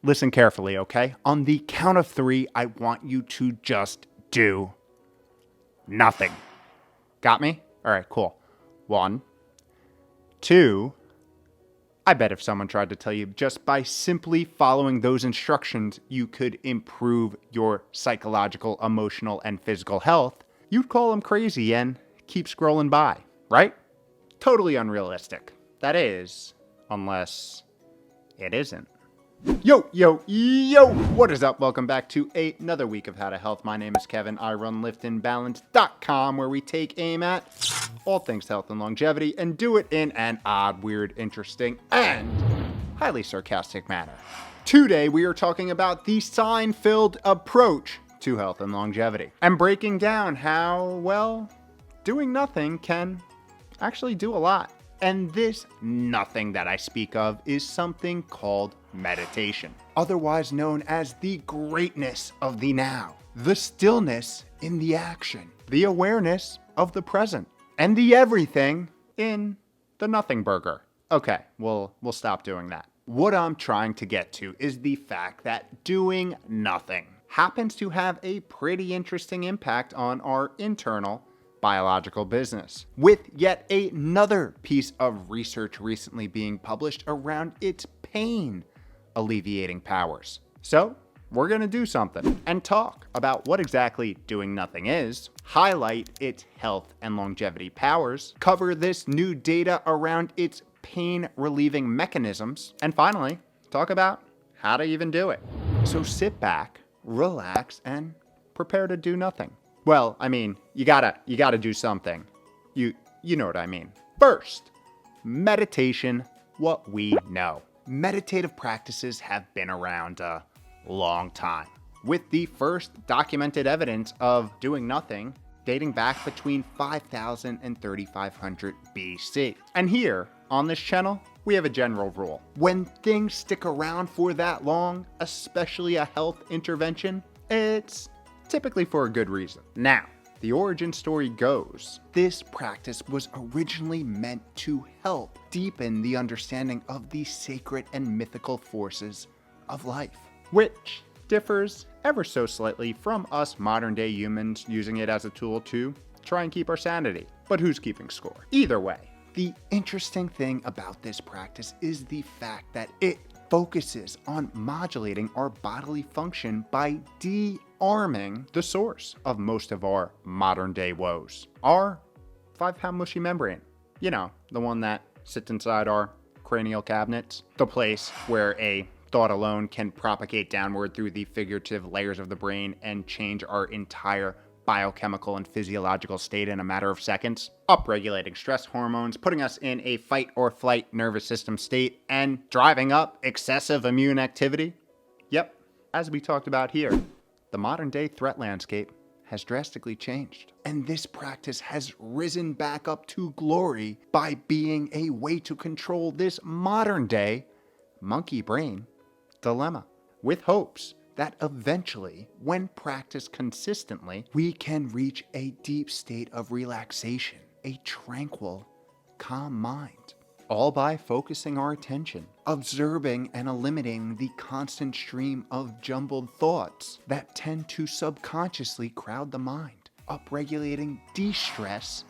listen carefully, okay? On the count of 3, I want you to just do nothing. Got me? All right, cool. 1, 2. I bet if someone tried to tell you just by simply following those instructions, you could improve your psychological, emotional, and physical health, you'd call them crazy and keep scrolling by, right? Totally unrealistic. That is, unless it isn't. Yo, what is up? Welcome back to another week of How to Health. My name is Kevin. I run liftingbalance.com, where we take aim at all things health and longevity and do it in an odd, weird, interesting, and highly sarcastic manner. Today, we are talking about the sign-filled approach to health and longevity and breaking down how, well, doing nothing can actually do a lot. And this nothing that I speak of is something called meditation, otherwise known as the greatness of the now, the stillness in the action, the awareness of the present, and the everything in the nothing burger. Okay, we'll stop doing that. What I'm trying to get to is the fact that doing nothing happens to have a pretty interesting impact on our internal biological business, with yet another piece of research recently being published around its pain alleviating powers. So we're going to do something and talk about what exactly doing nothing is, highlight its health and longevity powers, cover this new data around its pain relieving mechanisms, and finally talk about how to even do it. So sit back, relax, and prepare to do nothing. Well, I mean, you gotta do something. You know what I mean. First, meditation, what we know. Meditative practices have been around a long time, with the first documented evidence of doing nothing dating back between 5000 and 3500 BC. And here, on this channel, we have a general rule. When things stick around for that long, especially a health intervention, it's typically for a good reason. Now, the origin story goes, this practice was originally meant to help deepen the understanding of the sacred and mythical forces of life, which differs ever so slightly from us modern day humans using it as a tool to try and keep our sanity. But who's keeping score? Either way, the interesting thing about this practice is the fact that it focuses on modulating our bodily function by de-arming the source of most of our modern day woes. Our 5-pound mushy membrane. You know, the one that sits inside our cranial cabinets. The place where a thought alone can propagate downward through the figurative layers of the brain and change our entire biochemical and physiological state in a matter of seconds, upregulating stress hormones, putting us in a fight or flight nervous system state, and driving up excessive immune activity. Yep, as we talked about here, the modern day threat landscape has drastically changed. And this practice has risen back up to glory by being a way to control this modern day monkey brain dilemma, with hopes that eventually, when practiced consistently, we can reach a deep state of relaxation, a tranquil, calm mind, all by focusing our attention, observing and eliminating the constant stream of jumbled thoughts that tend to subconsciously crowd the mind, upregulating de-stress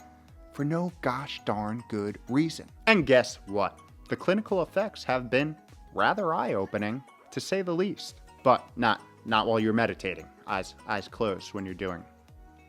for no gosh darn good reason. And guess what? The clinical effects have been rather eye-opening, to say the least. But not while you're meditating. Eyes closed when you're doing.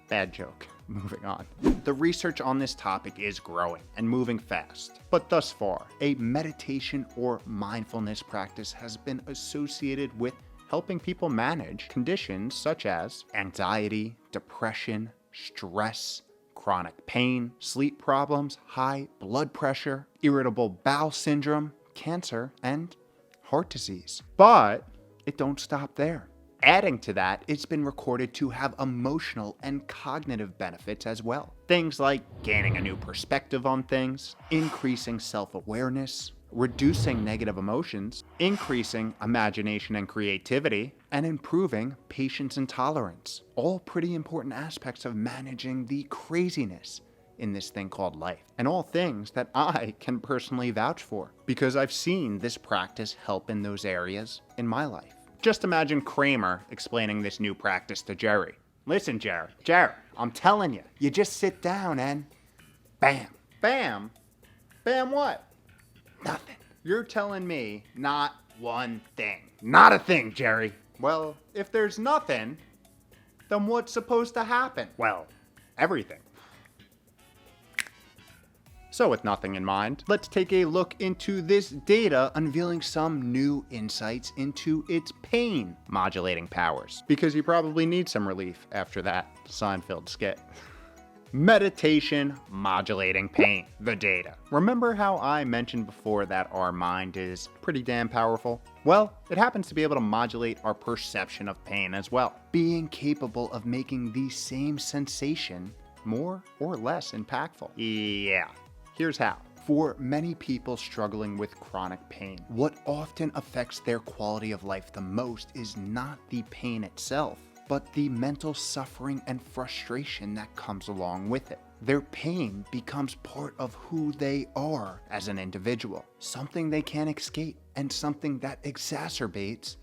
Bad joke. Moving on. The research on this topic is growing and moving fast. But thus far, a meditation or mindfulness practice has been associated with helping people manage conditions such as anxiety, depression, stress, chronic pain, sleep problems, high blood pressure, irritable bowel syndrome, cancer, and heart disease. But it don't stop there. Adding to that, it's been recorded to have emotional and cognitive benefits as well. Things like gaining a new perspective on things, increasing self-awareness, reducing negative emotions, increasing imagination and creativity, and improving patience and tolerance. All pretty important aspects of managing the craziness in this thing called life. And all things that I can personally vouch for, because I've seen this practice help in those areas in my life. Just imagine Kramer explaining this new practice to Jerry. Listen, Jerry, I'm telling you, you just sit down and bam. Bam? Bam what? Nothing. You're telling me not one thing. Not a thing, Jerry. Well, if there's nothing, then what's supposed to happen? Well, everything. So with nothing in mind, let's take a look into this data, unveiling some new insights into its pain modulating powers. Because you probably need some relief after that Seinfeld skit. Meditation modulating pain, the data. Remember how I mentioned before that our mind is pretty damn powerful? Well, it happens to be able to modulate our perception of pain as well, being capable of making the same sensation more or less impactful. Yeah. Here's how. For many people struggling with chronic pain, what often affects their quality of life the most is not the pain itself, but the mental suffering and frustration that comes along with it. Their pain becomes part of who they are as an individual, something they can't escape, and something that exacerbates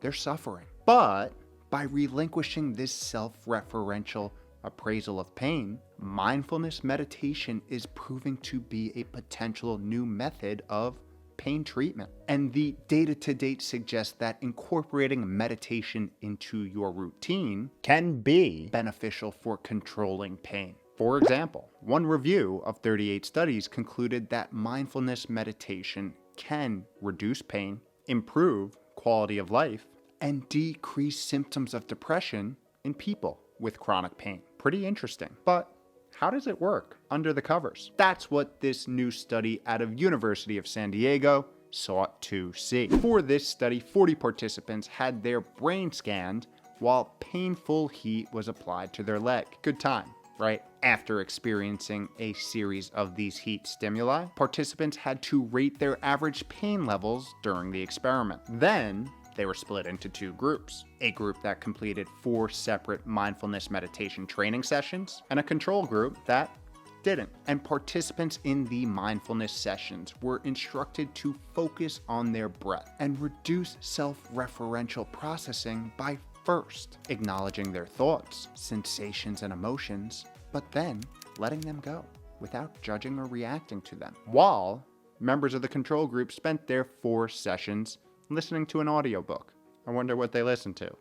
their suffering. But by relinquishing this self-referential appraisal of pain, mindfulness meditation is proving to be a potential new method of pain treatment. And the data to date suggests that incorporating meditation into your routine can be beneficial for controlling pain. For example, one review of 38 studies concluded that mindfulness meditation can reduce pain, improve quality of life, and decrease symptoms of depression in people with chronic pain. Pretty interesting. But how does it work under the covers? That's what this new study out of University of San Diego sought to see. For this study, 40 participants had their brain scanned while painful heat was applied to their leg. Good time, right? After experiencing a series of these heat stimuli, participants had to rate their average pain levels during the experiment. Then, they were split into two groups. A group that completed 4 separate mindfulness meditation training sessions, and a control group that didn't. And participants in the mindfulness sessions were instructed to focus on their breath and reduce self-referential processing by first acknowledging their thoughts, sensations, and emotions, but then letting them go without judging or reacting to them. While members of the control group spent their 4 sessions listening to an audiobook. I wonder what they listened to.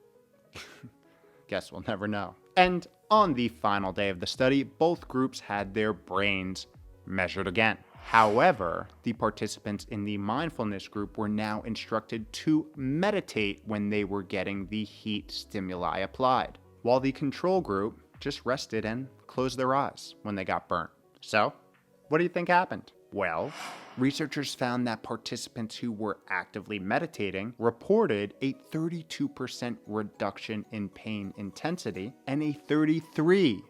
Guess we'll never know. And on the final day of the study, both groups had their brains measured again. However, the participants in the mindfulness group were now instructed to meditate when they were getting the heat stimuli applied, while the control group just rested and closed their eyes when they got burnt. So, what do you think happened? Well, researchers found that participants who were actively meditating reported a 32% reduction in pain intensity and a 33%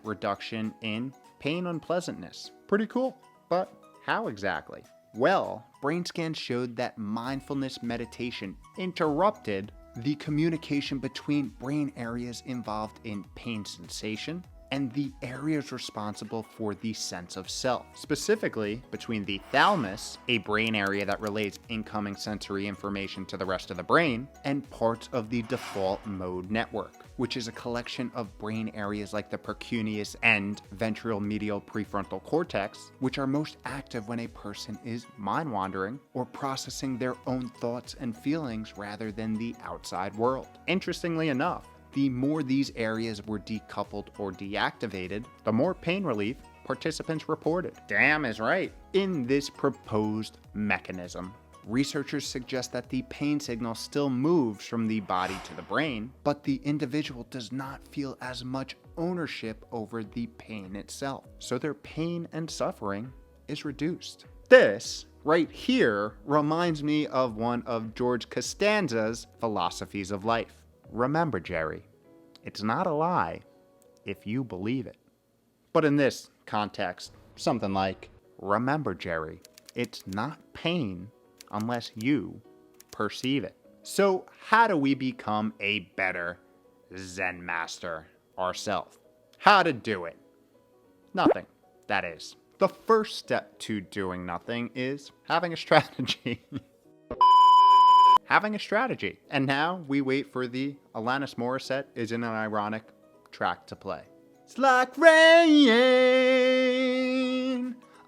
reduction in pain unpleasantness. Pretty cool, but how exactly? Well, brain scans showed that mindfulness meditation interrupted the communication between brain areas involved in pain sensation and the areas responsible for the sense of self, specifically between the thalamus, a brain area that relays incoming sensory information to the rest of the brain, and parts of the default mode network, which is a collection of brain areas like the precuneus and ventral medial prefrontal cortex, which are most active when a person is mind-wandering or processing their own thoughts and feelings rather than the outside world. Interestingly enough, the more these areas were decoupled or deactivated, the more pain relief participants reported. Damn is right. In this proposed mechanism, researchers suggest that the pain signal still moves from the body to the brain, but the individual does not feel as much ownership over the pain itself. So their pain and suffering is reduced. This right here reminds me of one of George Costanza's philosophies of life. Remember, Jerry, it's not a lie if you believe it. But in this context, something like, remember, Jerry, it's not pain unless you perceive it. So how do we become a better Zen master ourselves? How to do it? Nothing, that is. The first step to doing nothing is having a strategy. having a strategy. And now we wait for the Alanis Morissette is in an ironic track to play. It's like rain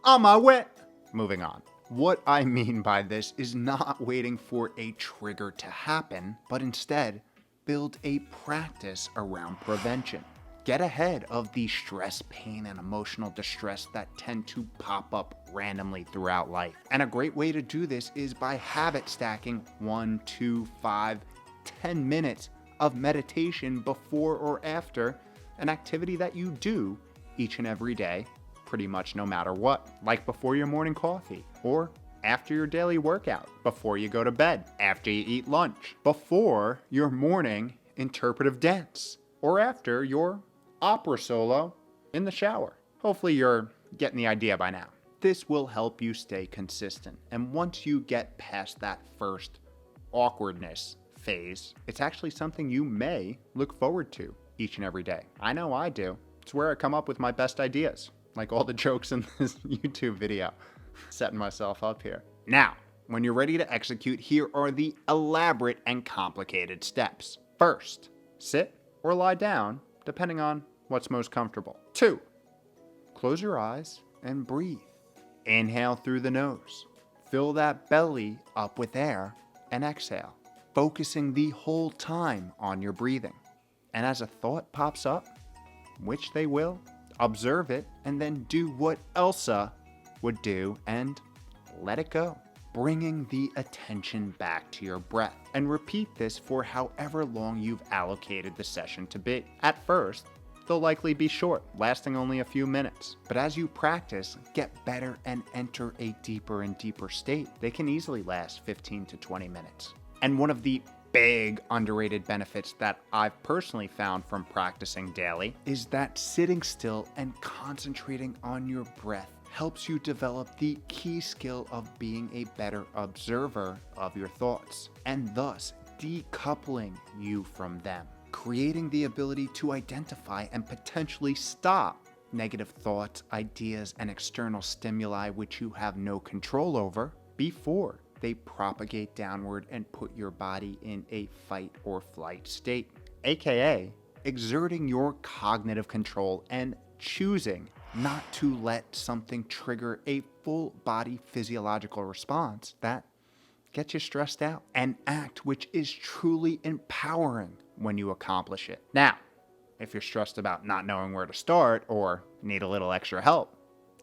on my way. Moving on. What I mean by this is not waiting for a trigger to happen, but instead build a practice around prevention. Get ahead of the stress, pain, and emotional distress that tend to pop up randomly throughout life. And a great way to do this is by habit stacking 1, 2, 5, 10 minutes of meditation before or after an activity that you do each and every day, pretty much no matter what, like before your morning coffee, or after your daily workout, before you go to bed, after you eat lunch, before your morning interpretive dance, or after your opera solo in the shower. Hopefully you're getting the idea by now. This will help you stay consistent, and once you get past that first awkwardness phase, it's actually something you may look forward to each and every day. I know I do. It's where I come up with my best ideas, like all the jokes in this YouTube video. Setting myself up here. Now, when you're ready to execute, here are the elaborate and complicated steps. First, sit or lie down, depending on what's most comfortable. 2, close your eyes and breathe. Inhale through the nose. Fill that belly up with air and exhale, focusing the whole time on your breathing. And as a thought pops up, which they will, observe it and then do what Elsa would do and let it go, bringing the attention back to your breath. And repeat this for however long you've allocated the session to be. At first, they'll likely be short, lasting only a few minutes. But as you practice, get better and enter a deeper and deeper state, they can easily last 15 to 20 minutes. And one of the big underrated benefits that I've personally found from practicing daily is that sitting still and concentrating on your breath helps you develop the key skill of being a better observer of your thoughts, and thus decoupling you from them, creating the ability to identify and potentially stop negative thoughts, ideas, and external stimuli which you have no control over before they propagate downward and put your body in a fight or flight state, aka exerting your cognitive control and choosing not to let something trigger a full body physiological response that gets you stressed out. An act which is truly empowering when you accomplish it. Now, if you're stressed about not knowing where to start or need a little extra help,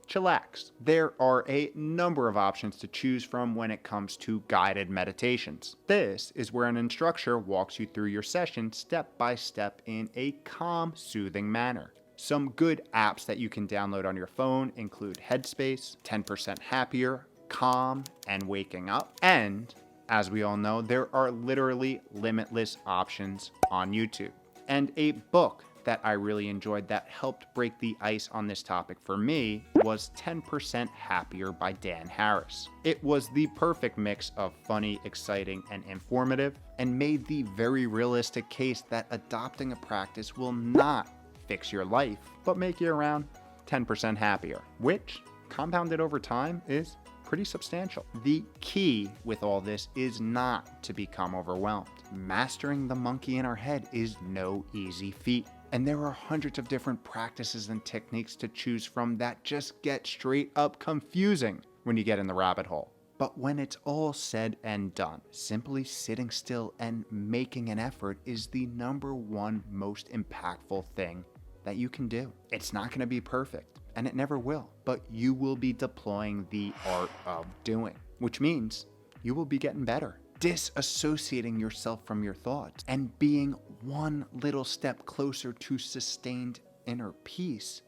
chillax. There are a number of options to choose from when it comes to guided meditations. This is where an instructor walks you through your session step by step in a calm, soothing manner. Some good apps that you can download on your phone include Headspace, 10% Happier, Calm, and Waking Up. And as we all know, there are literally limitless options on YouTube. And a book that I really enjoyed that helped break the ice on this topic for me was 10% Happier by Dan Harris. It was the perfect mix of funny, exciting, and informative, and made the very realistic case that adopting a practice will not fix your life, but make you around 10% happier, which, compounded over time, is pretty substantial. The key with all this is not to become overwhelmed. Mastering the monkey in our head is no easy feat. And there are hundreds of different practices and techniques to choose from that just get straight up confusing when you get in the rabbit hole. But when it's all said and done, simply sitting still and making an effort is the number one most impactful thing that you can do. It's not going to be perfect, and it never will, but you will be deploying the art of doing, which means you will be getting better, disassociating yourself from your thoughts, and being one little step closer to sustained inner peace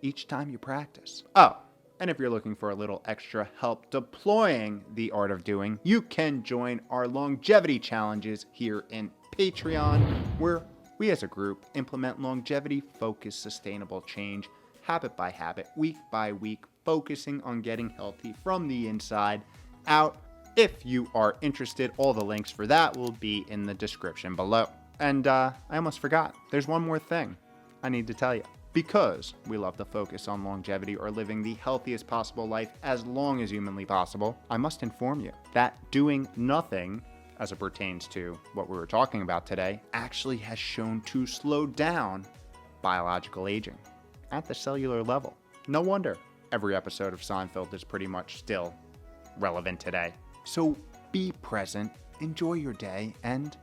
each time you practice. Oh, and if you're looking for a little extra help deploying the art of doing, you can join our longevity challenges here in Patreon, where we as a group implement longevity-focused sustainable change, habit by habit, week by week, focusing on getting healthy from the inside out. If you are interested, all the links for that will be in the description below. And I almost forgot, there's one more thing I need to tell you. Because we love to focus on longevity or living the healthiest possible life as long as humanly possible, I must inform you that doing nothing as it pertains to what we were talking about today, actually has shown to slow down biological aging at the cellular level. No wonder every episode of Seinfeld is pretty much still relevant today. So be present, enjoy your day, and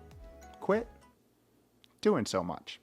quit doing so much.